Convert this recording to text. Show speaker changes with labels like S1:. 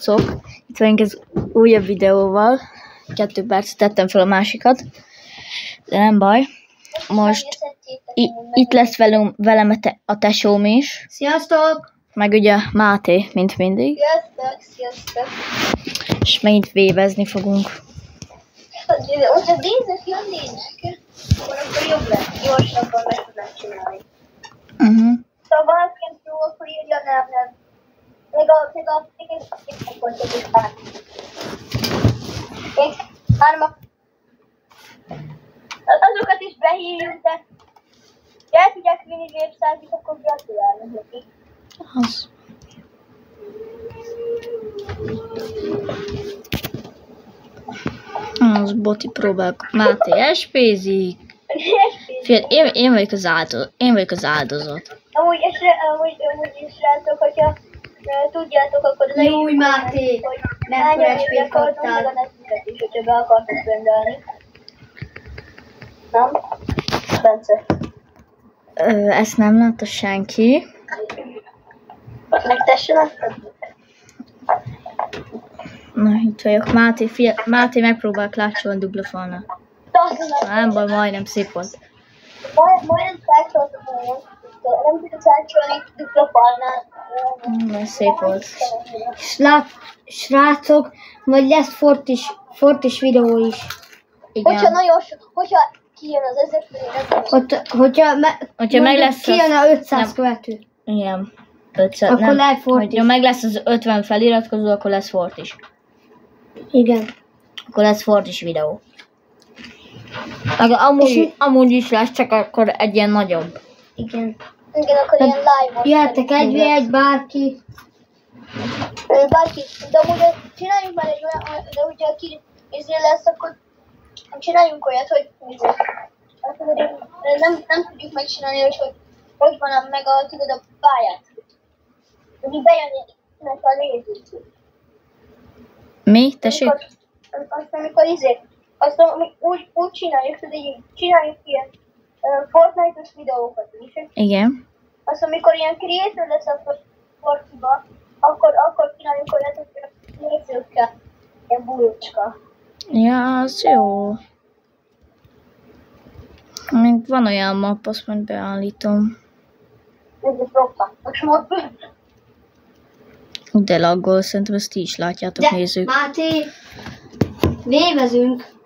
S1: srácok, itt vagyunk az újabb videóval, 2 percet tettem fel a másikat, de nem baj. Most itt lesz velem a tesóm is.
S2: Sziasztok!
S1: Meg ugye Máté, mint mindig.
S2: Sziasztok!
S1: És megint vévezni fogunk.
S2: Hogyha díszek jönnének, akkor jobb lesz, gyorsabban meg tudnánk csinálni. Szóval valakinek jó, akkor írja nem. Még a pontot is bár. Még azokat is behívjuk, de el tudják vinni websájtot, akkor gratulálunk neki.
S1: Az boti próbálok. Máté espézik. Figyelj, én vagyok az áldozat.
S2: Amúgy is rátok, hogyha tudjátok, akkor az
S3: Júj, Máté! Mekkora espét kaptál?
S2: a netünket is, hogyha be akartok rendelni. Nem? Bence.
S1: Ezt nem látta senki.
S2: Meg te se láttad?
S1: Na, itt vagyok. Máté megpróbál klácsolni dupla falnál. Nem baj, majdnem szép volt.
S2: Majdnem klácsoltam olyan. Nem tudod klácsolni dupla falnál.
S1: Szép volt.
S3: Srácok, majd lesz fortis videó is.
S1: Igen.
S2: Hogyha nagyon sok, hogyha kijön az 1000
S1: Hogyha meg lesz
S3: kijön a 500 követő.
S1: Igen. 500,
S3: akkor
S1: nem.
S3: lehet fort
S1: Hogyha
S3: is.
S1: meg lesz az 50 feliratkozó, akkor lesz fort is.
S3: Igen.
S1: Akkor lesz fort is videó. Amúgy is lesz, csak akkor egy ilyen nagyobb.
S3: Igen.
S2: Igen, akkor ilyen live-on.
S3: Jöhettek egy bárki.
S2: Bárki, de amúgy csináljunk már egy olyan, de ugye aki lesz, akkor csináljunk olyat, hogy nem tudjuk megcsinálni, hogy van meg a, tudod, a pályát. Hogy bejönnek a lézők.
S1: Mi? Tessék?
S2: Aztán úgy csináljuk, hogy csináljuk ilyen Fortnite-os videókat is.
S1: Igen.
S2: Aztán amikor ilyen creator lesz a Fortnite-ba, akkor csináljuk olyat, hogy nézőkkel, ilyen bújócska.
S1: Ja, az jó. Még van olyan map, azt majd beállítom.
S2: Ez is roppa. Most már
S1: De laggol, szerintem ezt ti is látjátok, nézők.
S3: Máté, vévezünk.